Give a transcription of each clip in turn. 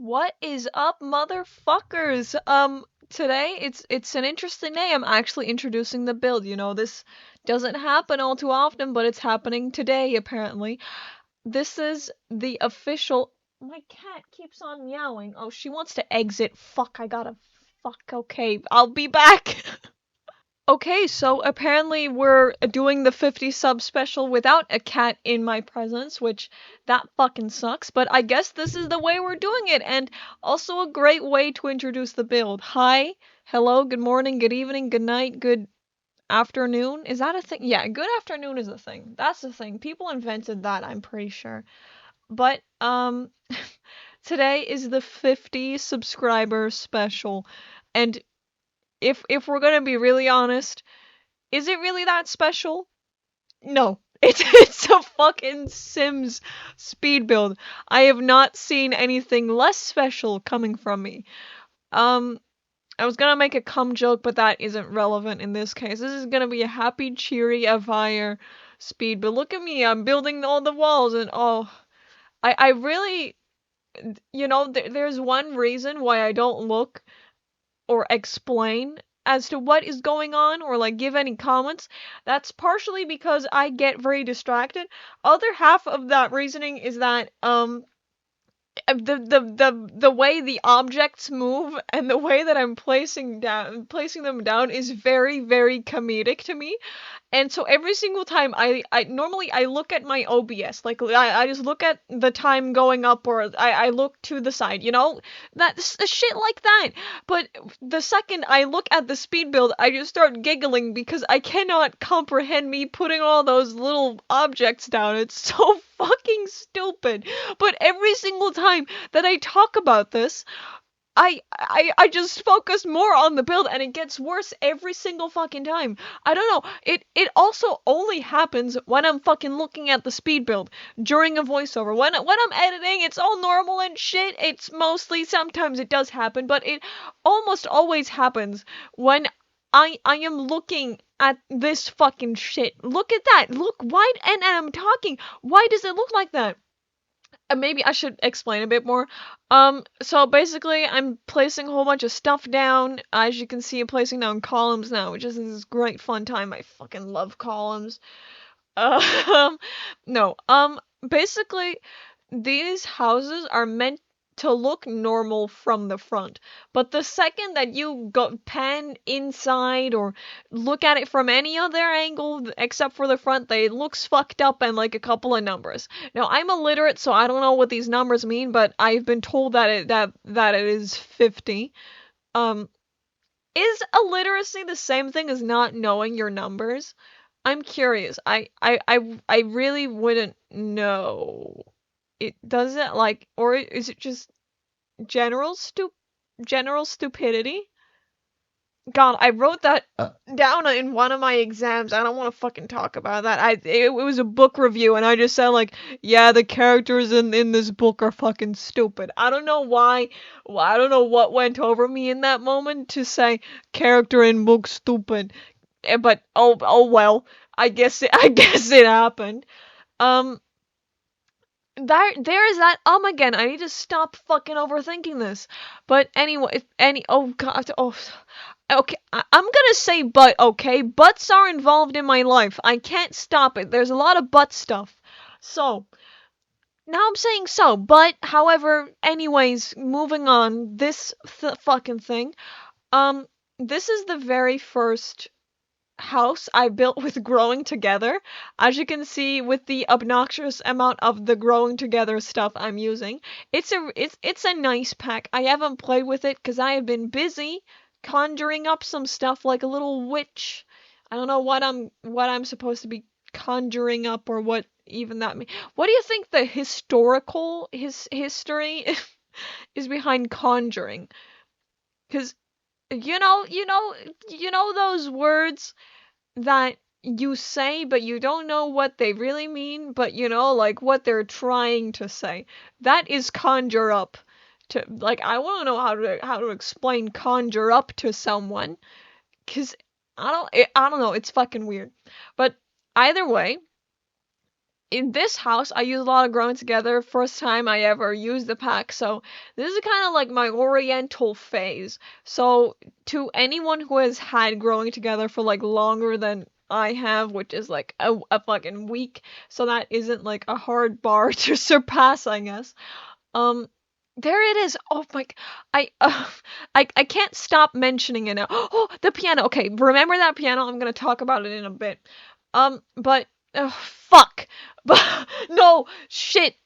What is up, motherfuckers? Today it's an interesting day. I'm actually introducing the build. This doesn't happen all too often, but it's happening today, apparently. This is the official. My cat keeps on meowing. Oh, she wants to exit. Fuck, I gotta. Fuck, okay. I'll be back. Okay, so apparently we're doing the 50 sub special without a cat in my presence, which that fucking sucks, but I guess this is the way we're doing it, and also a great way to introduce the build. Hi, hello, good morning, good evening, good night, good afternoon. Is that a thing? Yeah, good afternoon is a thing. That's the thing. People invented that, I'm pretty sure. But, today is the 50 subscriber special, and if we're gonna be really honest, is it really that special? No. It's a fucking Sims speed build. I have not seen anything less special coming from me. I was gonna make a cum joke, but that isn't relevant in this case. This is gonna be a happy, cheery, fire speed, but look at me, I'm building all the walls, and oh, I really, there's one reason why I don't look or explain as to what is going on or like give any comments. That's partially because I get very distracted. Other half of that reasoning is that the way the objects move and the way that I'm placing them down is very, very comedic to me. And so every single time I normally I look at my OBS, like I just look at the time going up, or I look to the side, that's shit like that. But the second I look at the speed build, I just start giggling because I cannot comprehend me putting all those little objects down. It's so fucking stupid. But every single time that I talk about this, I just focus more on the build, and it gets worse every single fucking time. I don't know. It also only happens when I'm fucking looking at the speed build during a voiceover. When I'm editing, it's all normal and shit. It's mostly, sometimes it does happen, but it almost always happens when I am looking at this fucking shit. Look at that. Look, why, and I'm talking. Why does it look like that? Maybe I should explain a bit more. So basically, I'm placing a whole bunch of stuff down. As you can see, I'm placing down columns now, which is this great fun time. I fucking love columns. No, basically, these houses are meant to look normal from the front, but the second that you go pan inside or look at it from any other angle except for the front, they looks fucked up and like a couple of numbers. Now, I'm illiterate, so I don't know what these numbers mean, but I've been told that it is 50. Is illiteracy the same thing as not knowing your numbers? I'm curious. I really wouldn't know. It does it like, or is it just general stupidity? God, I wrote that down in one of my exams. I don't want to fucking talk about that. It was a book review, and I just said like, yeah, the characters in this book are fucking stupid. I don't know why. Well, I don't know what went over me in that moment to say character in book stupid. But oh well. I guess it happened. There is that again. I need to stop fucking overthinking this. But anyway, oh god, okay, I'm gonna say but, okay? Butts are involved in my life. I can't stop it. There's a lot of butt stuff. So, now I'm saying so, but, however, anyways, moving on, this fucking thing, this is the very first house I built with growing together. As you can see, with the obnoxious amount of the growing together stuff I'm using, it's a nice pack. I haven't played with it because I have been busy conjuring up some stuff like a little witch. I don't know what I'm supposed to be conjuring up, or what even that means. What do you think the history is behind conjuring? Because those words that you say, but you don't know what they really mean, but like what they're trying to say. That is conjure up. I want to know how to explain conjure up to someone, cause I don't know. It's fucking weird. But either way, in this house, I use a lot of Growing Together. First time I ever used the pack, so this is kind of like my oriental phase. So to anyone who has had Growing Together for like longer than I have, which is like a fucking week, so that isn't like a hard bar to surpass, I guess. Um, there it is. Oh my, I I can't stop mentioning it now. Oh, the piano. Okay, remember that piano? I'm gonna talk about it in a bit. But fuck. But no shit.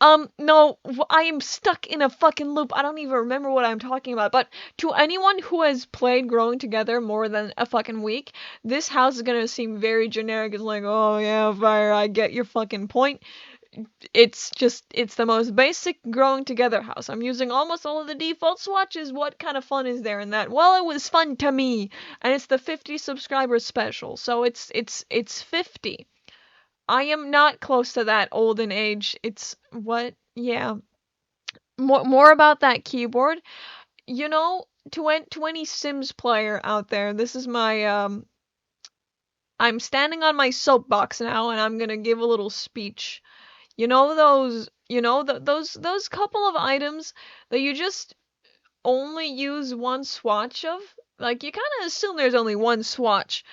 No, I am stuck in a fucking loop. I don't even remember what I'm talking about. But to anyone who has played Growing Together more than a fucking week, this house is gonna seem very generic. It's like, oh yeah, fire, I get your fucking point. It's the most basic Growing Together house. I'm using almost all of the default swatches. What kind of fun is there in that? Well, it was fun to me, and it's the 50 subscribers special, so it's 50. I am not close to that olden age. It's what? Yeah. More about that keyboard. You know, to any Sims player out there, this is my I'm standing on my soapbox now, and I'm gonna give a little speech. You know those couple of items that you just only use one swatch of? Like, you kind of assume there's only one swatch.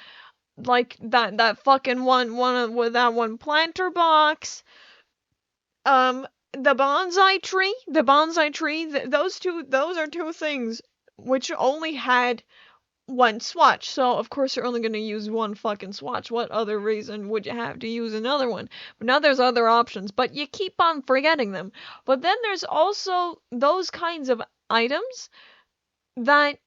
Like that fucking one with that one planter box. The bonsai tree, those are two things which only had one swatch. So of course you're only going to use one fucking swatch. What other reason would you have to use another one? But now there's other options, but you keep on forgetting them. But then there's also those kinds of items that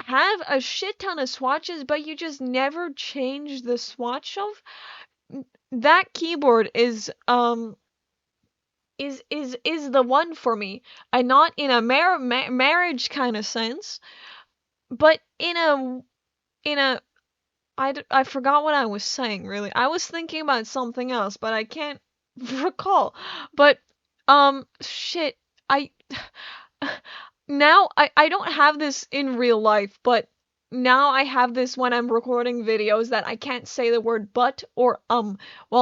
have a shit ton of swatches, but you just never change the swatch of. That keyboard is the one for me, and not in a marriage kind of sense, but in a I forgot what I was saying, really. I was thinking about something else, but I can't recall. But, shit. I. Now, I don't have this in real life, but now I have this when I'm recording videos that I can't say the word but or Well,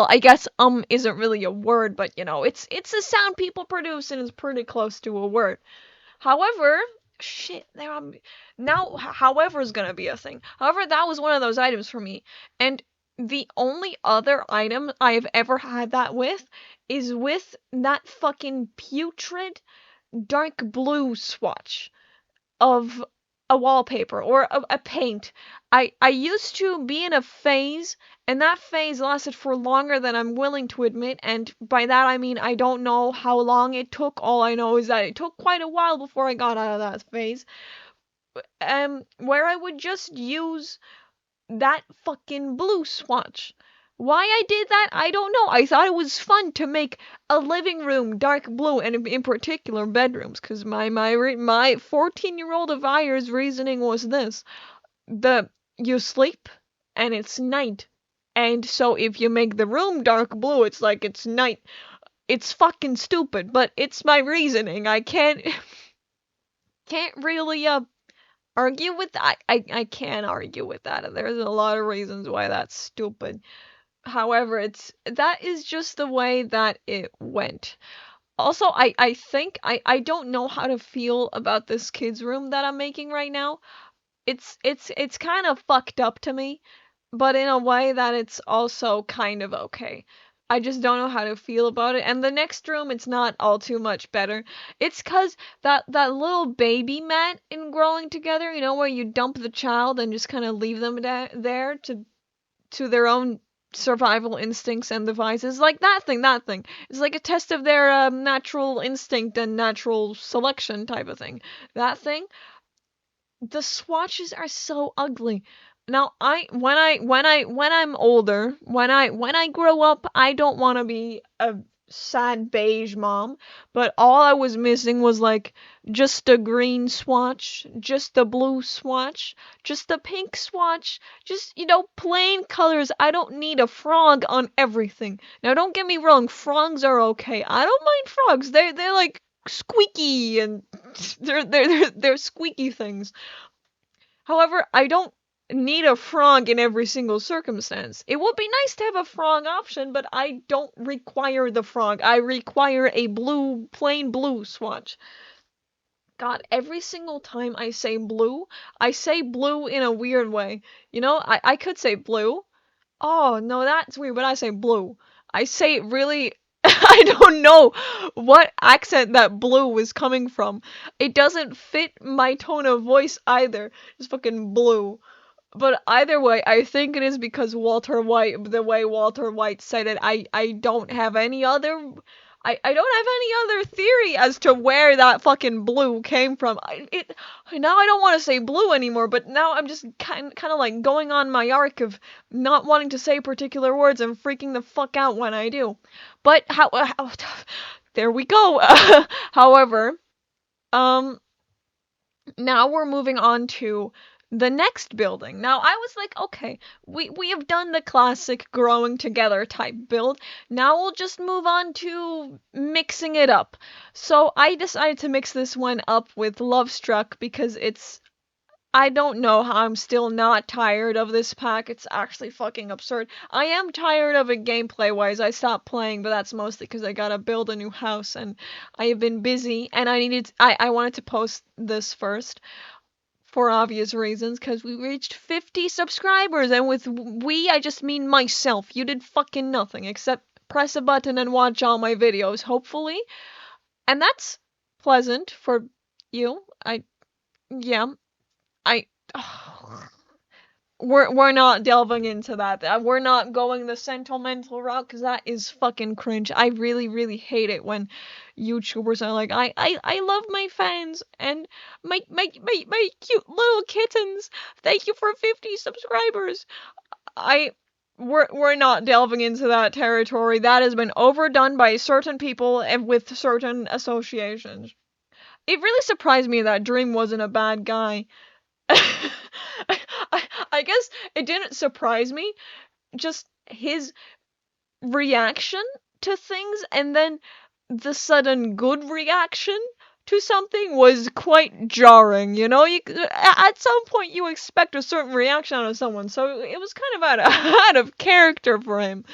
I guess isn't really a word, but you know, it's a sound people produce and it's pretty close to a word. However, shit, now however is gonna be a thing. However, that was one of those items for me. And the only other item I've ever had that with is with that fucking putrid dark blue swatch of a wallpaper or a paint. I used to be in a phase, and that phase lasted for longer than I'm willing to admit, and by that I mean I don't know how long it took. All I know is that it took quite a while before I got out of that phase. Where I would just use that fucking blue swatch. Why I did that, I don't know. I thought it was fun to make a living room dark blue, and in particular bedrooms, because my 14-year-old Avire's reasoning was this: you sleep and it's night, and so if you make the room dark blue, it's like it's night. It's fucking stupid, but it's my reasoning. I can't really argue with that. I can't argue with that. There's a lot of reasons why that's stupid. However, that is just the way that it went. Also, I think I don't know how to feel about this kids room that I'm making right now. It's kind of fucked up to me, but in a way that it's also kind of okay. I just don't know how to feel about it. And the next room, it's not all too much better. It's 'cause that little baby mat in Growing Together, you know, where you dump the child and just kind of leave them there to their own survival instincts and devices, like that thing. It's like a test of their natural instinct and natural selection type of thing. That thing. The swatches are so ugly. Now, when I'm older, when I grow up, I don't want to be a sad beige mom, but all I was missing was like just a green swatch, just a blue swatch, just a pink swatch, just, you know, plain colors. I don't need a frog on everything. Now, don't get me wrong, frogs are okay. I don't mind frogs. They're like squeaky, and they're squeaky things. However, I don't need a frog in every single circumstance. It would be nice to have a frog option, but I don't require the frog. I require a plain blue swatch. God, every single time I say blue in a weird way. You know, I could say blue. Oh, no, that's weird, but I say blue. I say it really... I don't know what accent that blue was coming from. It doesn't fit my tone of voice either. It's fucking blue. But either way, I think it is because Walter White, the way Walter White said it, I don't have any other... I don't have any other theory as to where that fucking blue came from. Now I don't want to say blue anymore, but now I'm just kind of like going on my arc of not wanting to say particular words and freaking the fuck out when I do. But there we go. However, now we're moving on to the next building. Now I was like, okay, we have done the classic growing together type build. Now we'll just move on to mixing it up. So I decided to mix this one up with Love Struck because I don't know how I'm still not tired of this pack. It's actually fucking absurd. I am tired of it gameplay-wise. I stopped playing, but that's mostly because I gotta build a new house and I have been busy and I wanted to post this first. For obvious reasons, because we reached 50 subscribers, and with we, I just mean myself. You did fucking nothing except press a button and watch all my videos, hopefully. And that's pleasant for you. We're not delving into that. We're not going the sentimental route, because that is fucking cringe. I really, really hate it when YouTubers are like, I love my fans and my cute little kittens. Thank you for 50 subscribers. We're not delving into that territory. That has been overdone by certain people and with certain associations. It really surprised me that Dream wasn't a bad guy. I guess it didn't surprise me, just his reaction to things and then the sudden good reaction to something was quite jarring, you know? At some point you expect a certain reaction out of someone, so it was kind of out of character for him.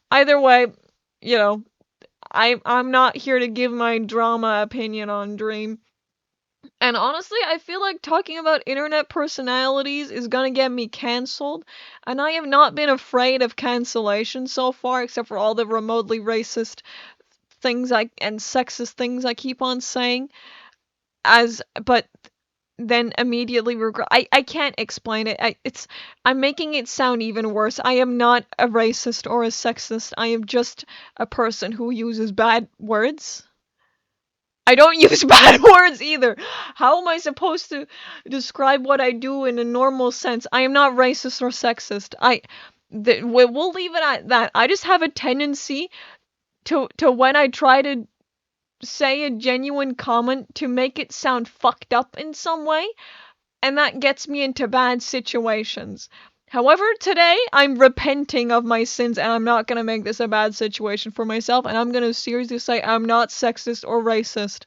Either way, you know, I'm not here to give my drama opinion on Dream. And honestly, I feel like talking about internet personalities is gonna get me cancelled, and I have not been afraid of cancellation so far, except for all the remotely racist things and sexist things I keep on saying, but then immediately regret. I can't explain it. I'm making it sound even worse. I am not a racist or a sexist. I am just a person who uses bad words. I don't use bad words either. How am I supposed to describe what I do in a normal sense? I am not racist or sexist. We'll leave it at that. I just have a tendency to when I try to say a genuine comment to make it sound fucked up in some way, and that gets me into bad situations. However, today, I'm repenting of my sins, and I'm not gonna make this a bad situation for myself, and I'm gonna seriously say I'm not sexist or racist.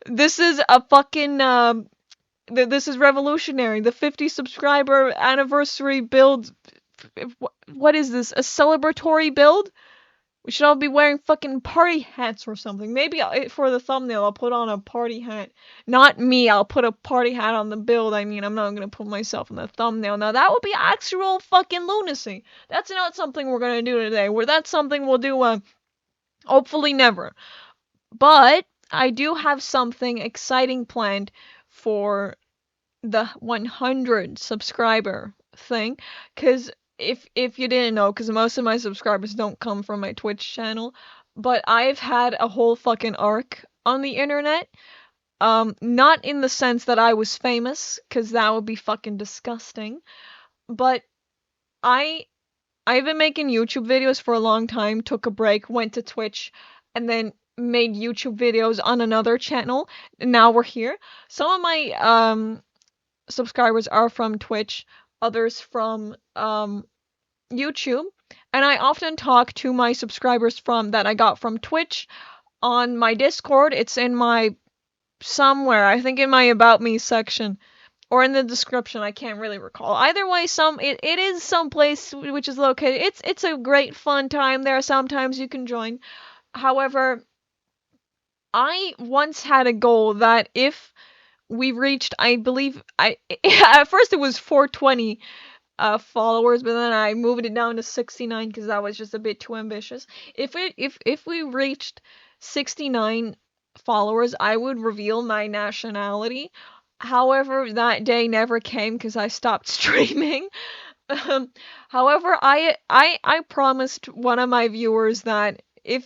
This is a fucking, this is revolutionary. The 50 subscriber anniversary build. What is this? A celebratory build? We should all be wearing fucking party hats or something. Maybe for the thumbnail, I'll put on a party hat. Not me, I'll put a party hat on the build. I mean, I'm not gonna put myself in the thumbnail. Now, that would be actual fucking lunacy. That's not something we're gonna do today. That's something we'll do, hopefully never. But I do have something exciting planned for the 100 subscriber thing, because if you didn't know, because most of my subscribers don't come from my Twitch channel, but I've had a whole fucking arc on the internet. Not in the sense that I was famous, because that would be fucking disgusting, but I've been making YouTube videos for a long time, took a break, went to Twitch, and then made YouTube videos on another channel, and now we're here. Some of my subscribers are from Twitch, others from YouTube, and I often talk to my subscribers that I got from Twitch on my Discord. It's in my somewhere, I think in my About Me section. or in the description. I can't really recall. Either way, it is some place which is located. It's a great fun time there. Sometimes you can join. However, I once had a goal that if we reached, I believe, at first it was 420 followers, but then I moved it down to 69 because that was just a bit too ambitious. If we reached 69 followers, I would reveal my nationality. However, that day never came because I stopped streaming. However, I promised one of my viewers that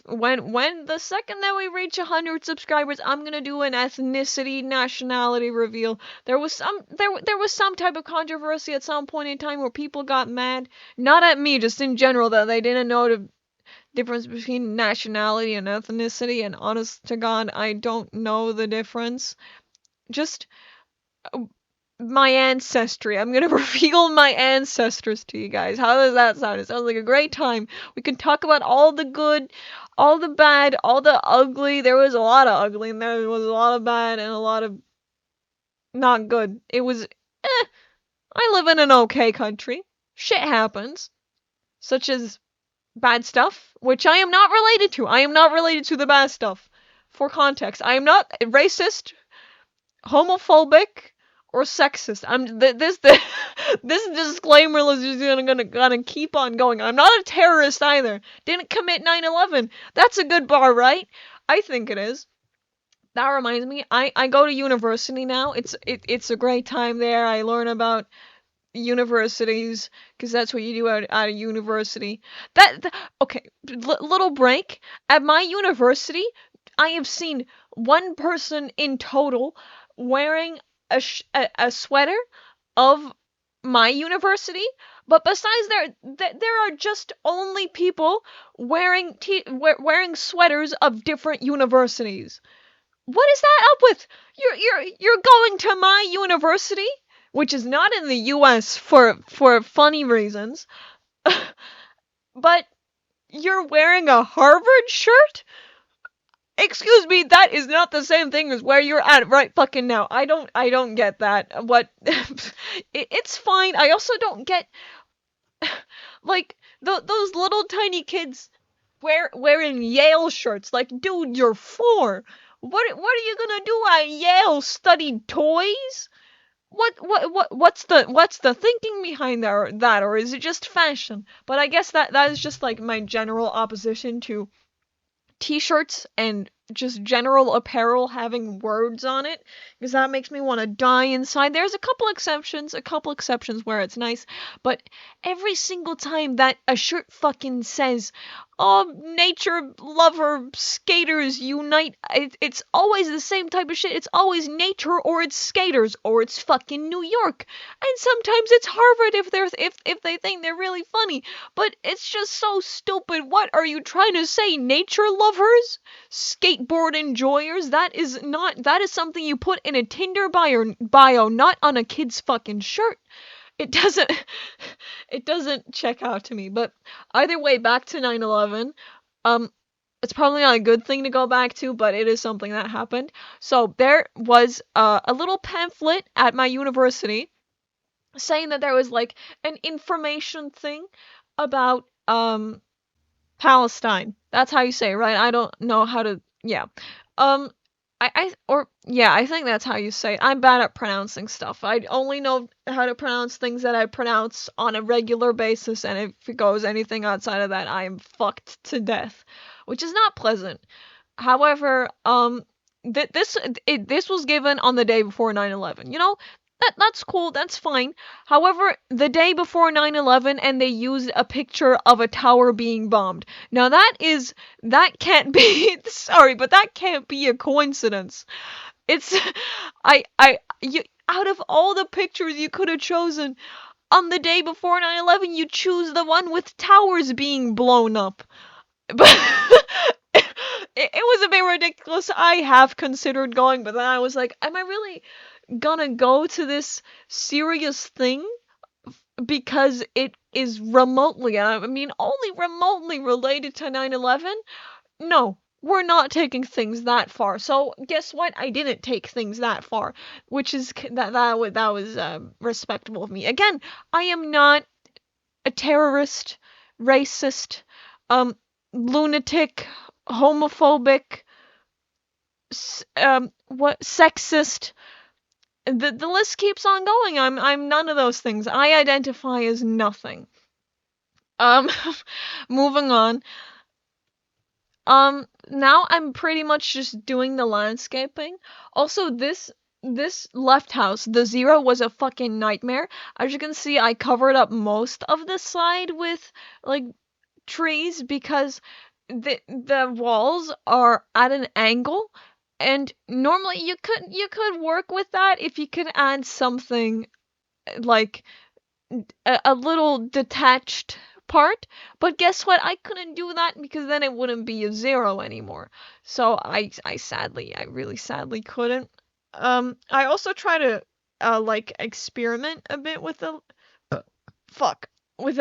when the second that we reach 100 subscribers, I'm gonna do an ethnicity nationality reveal. There was some type of controversy at some point in time where people got mad, not at me, just in general, that they didn't know the difference between nationality and ethnicity, and honest to God, I don't know the difference. Just my ancestry. I'm gonna reveal my ancestors to you guys. How does that sound? It sounds like a great time. We can talk about all the good, all the bad, all the ugly. There was a lot of ugly, and there was a lot of bad, and a lot of not good. It was, I live in an okay country. Shit happens. Such as bad stuff, which I am not related to. I am not related to the bad stuff. For context, I am not racist, homophobic, or sexist. This disclaimer is just gonna keep on going. I'm not a terrorist either. Didn't commit 9/11. That's a good bar, right? I think it is. That reminds me, I go to university now. It's a great time there. I learn about universities because that's what you do at a university. Okay, little break. At my university, I have seen one person in total wearing a sweater of my university, but besides there are just only people wearing sweaters of different universities. What is that up with? You're going to my university, which is not in the US for funny reasons, but you're wearing a Harvard shirt? Excuse me, that is not the same thing as where you're at right fucking now. I don't get that. What? It's fine. I also don't get, like, those little tiny kids wearing Yale shirts. Like, dude, you're 4. What are you gonna do at Yale? Study toys? What's the thinking behind that, or is it just fashion? But I guess that is just like my general opposition to t-shirts and just general apparel having words on it, because that makes me want to die inside. There's a couple exceptions where it's nice, but every single time that a shirt fucking says, "Oh, nature lover skaters unite," it's always the same type of shit. It's always nature, or it's skaters, or it's fucking New York, and sometimes it's Harvard if they think they're really funny. But it's just so stupid. What are you trying to say? Nature lovers? Skateboard enjoyers? That is something you put in a Tinder bio, not on a kid's fucking shirt. It doesn't check out to me. But either way, back to 9/11. It's probably not a good thing to go back to, but it is something that happened. So there was a little pamphlet at my university saying that there was like an information thing about Palestine. That's how you say it, right? I don't know how to. Yeah. I think that's how you say it. I'm bad at pronouncing stuff. I only know how to pronounce things that I pronounce on a regular basis, and if it goes anything outside of that, I am fucked to death, which is not pleasant. However, this was given on the day before 9/11. You know, that's cool, that's fine. However, the day before 9/11, and they used a picture of a tower being bombed. Now that can't be, sorry, but that can't be a coincidence. It's, out of all the pictures you could have chosen, on the day before 9/11, you choose the one with towers being blown up. But it was a bit ridiculous. I have considered going, but then I was like, am I really gonna go to this serious thing because it is remotely, I mean, only remotely related to 9/11? No, we're not taking things that far. So guess what? I didn't take things that far, which is that was respectable of me. Again, I am not a terrorist, racist, lunatic, homophobic, what sexist. The list keeps on going. I'm none of those things. I identify as nothing. Moving on. Now I'm pretty much just doing the landscaping. Also, this left house, the 0 was a fucking nightmare. As you can see, I covered up most of the side with like trees because the walls are at an angle, and normally you could work with that if you could add something like a little detached part, but guess what? I couldn't do that because then it wouldn't be a 0 anymore. So I really sadly couldn't. I also try to like experiment a bit with the with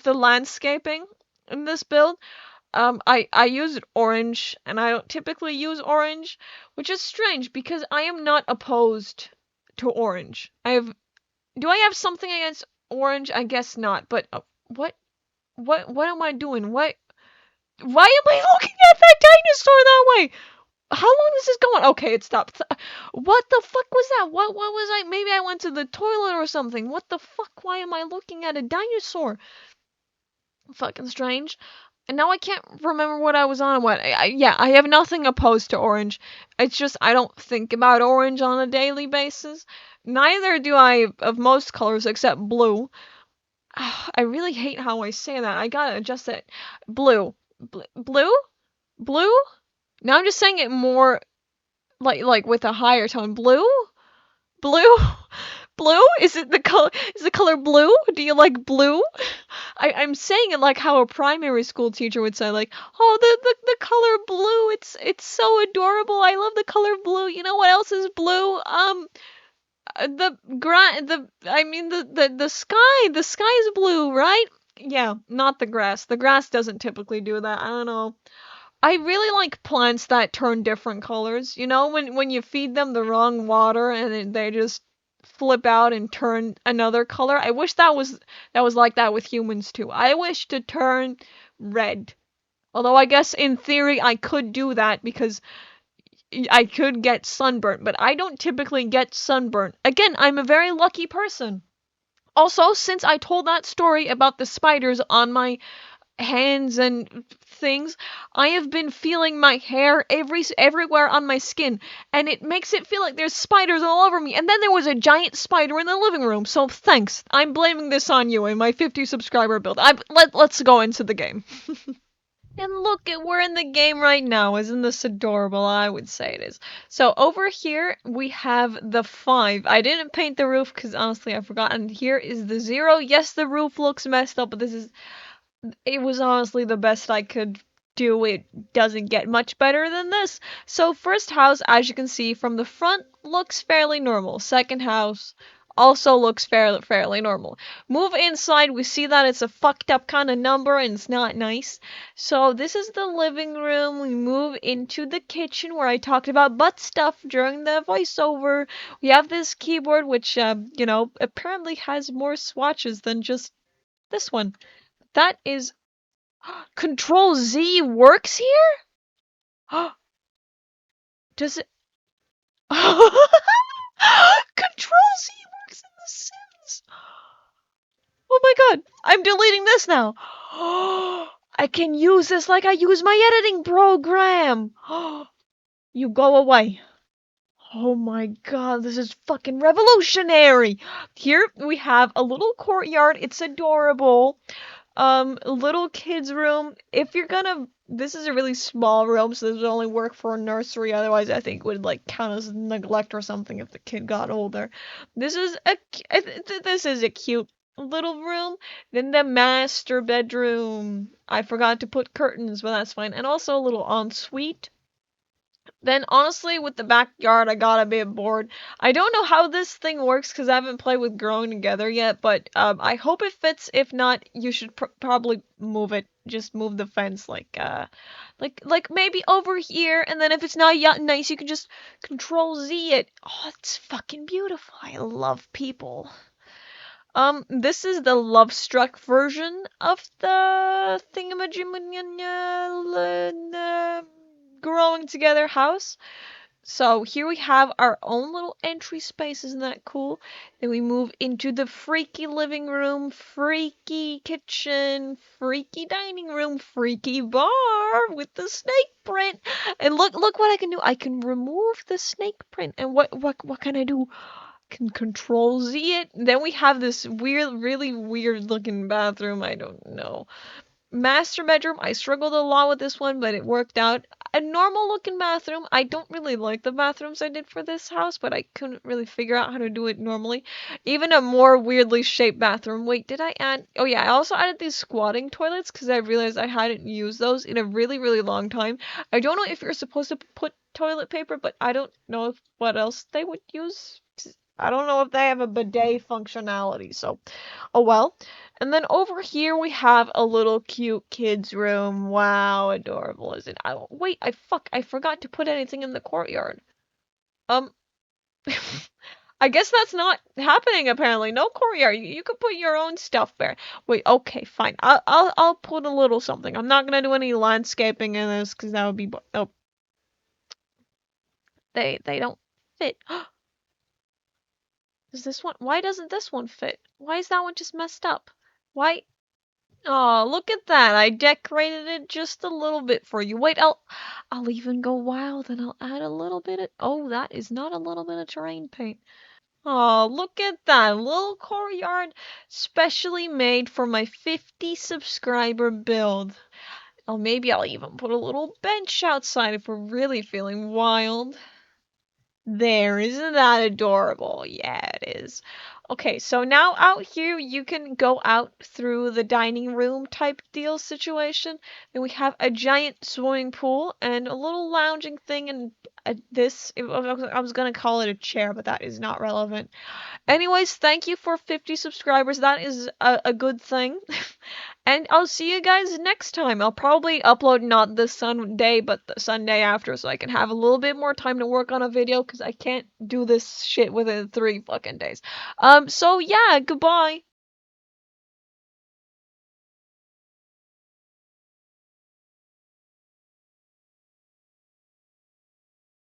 the landscaping in this build. I used orange, and I don't typically use orange, which is strange because I am not opposed to orange. Do I have something against orange? I guess not, but what am I doing? Why am I looking at that dinosaur that way? How long is this going? Okay, it stopped. What the fuck was that? What was I? Maybe I went to the toilet or something. What the fuck? Why am I looking at a dinosaur? Fucking strange. And now I can't remember what I was on and what. Yeah, I have nothing opposed to orange. It's just I don't think about orange on a daily basis. Neither do I of most colors except blue. I really hate how I say that. I gotta adjust it. Blue. Blue? Blue? Now I'm just saying it more like with a higher tone. Blue? Blue? Blue? Is the color blue? Do you like blue? I'm saying it like how a primary school teacher would say, like, oh, the color blue, it's so adorable. I love the color blue. You know what else is blue? The sky is blue, right? Yeah, not the grass. The grass doesn't typically do that. I don't know. I really like plants that turn different colors. You know, when you feed them the wrong water and they just flip out and turn another color. I wish that was like that with humans too. I wish to turn red. Although I guess in theory I could do that because I could get sunburnt, but I don't typically get sunburnt. Again, I'm a very lucky person. Also, since I told that story about the spiders on my hands and things, I have been feeling my hair everywhere on my skin, and it makes it feel like there's spiders all over me. And then there was a giant spider in the living room, so thanks. I'm blaming this on you in my 50 subscriber build. Let's go into the game. And look, we're in the game right now. Isn't this adorable? I would say it is. So over here, we have the 5. I didn't paint the roof because honestly I forgot. And here is the 0. Yes, the roof looks messed up, but it was honestly the best I could do. It doesn't get much better than this. So first house, as you can see from the front, looks fairly normal. Second house also looks fairly normal. Move inside, we see that it's a fucked up kind of number and it's not nice. So this is the living room. We move into the kitchen where I talked about butt stuff during the voiceover. We have this keyboard which, apparently has more swatches than just this one. That is Control Z works here? Does it? Control Z works in The Sims. Oh my god, I'm deleting this now. I can use this like I use my editing program. You go away. Oh my god, this is fucking revolutionary. Here we have a little courtyard. It's adorable. Little kids room. If you're gonna, this is a really small room, so this would only work for a nursery. Otherwise, I think it would like count as neglect or something if the kid got older. This is a cute little room. Then the master bedroom. I forgot to put curtains, but that's fine. And also a little ensuite. Then honestly, with the backyard, I got a bit bored. I don't know how this thing works because I haven't played with Growing Together yet, but I hope it fits. If not, you should probably move it just move the fence like maybe over here, and then if it's not yet nice, you can just Control Z it. Oh, it's fucking beautiful. I love people. This is the love-struck version of the thingamajig growing together house. So here we have our own little entry space. Isn't that cool? Then we move into the freaky living room, freaky kitchen, freaky dining room, freaky bar with the snake print. And look what I can do. I can remove the snake print. And what can I do? Can Control Z it. Then we have this weird, really weird looking bathroom. I don't know. Master bedroom. I struggled a lot with this one, but it worked out. A normal looking bathroom. I don't really like the bathrooms I did for this house, but I couldn't really figure out how to do it normally. Even a more weirdly shaped bathroom. Wait, did I add? Oh yeah, I also added these squatting toilets because I realized I hadn't used those in a really, really long time. I don't know if you're supposed to put toilet paper, but I don't know what else they would use. I don't know if they have a bidet functionality, so oh well. And then over here we have a little cute kids room. Wow, adorable, isn't it? Wait, I forgot to put anything in the courtyard. I guess that's not happening apparently. No courtyard. You could put your own stuff there. Wait, okay, fine. I'll put a little something. I'm not gonna do any landscaping in this because that would be oh. They don't fit. Does this one? Why doesn't this one fit? Why is that one just messed up? Why? Oh, look at that. I decorated it just a little bit for you. Wait, I'll even go wild and I'll add a little bit of, oh, that is not a little bit of terrain paint. Oh, look at that little courtyard specially made for my 50 subscriber build. Oh, maybe I'll even put a little bench outside if we're really feeling wild. There, isn't that adorable? Yeah, it is. Okay, so now out here you can go out through the dining room type deal situation. Then we have a giant swimming pool and a little lounging thing and I was gonna call it a chair, but that is not relevant. Anyways, thank you for 50 subscribers. That is a good thing. And I'll see you guys next time. I'll probably upload not this Sunday, but the Sunday after, so I can have a little bit more time to work on a video, because I can't do this shit within 3 fucking days. So yeah, goodbye.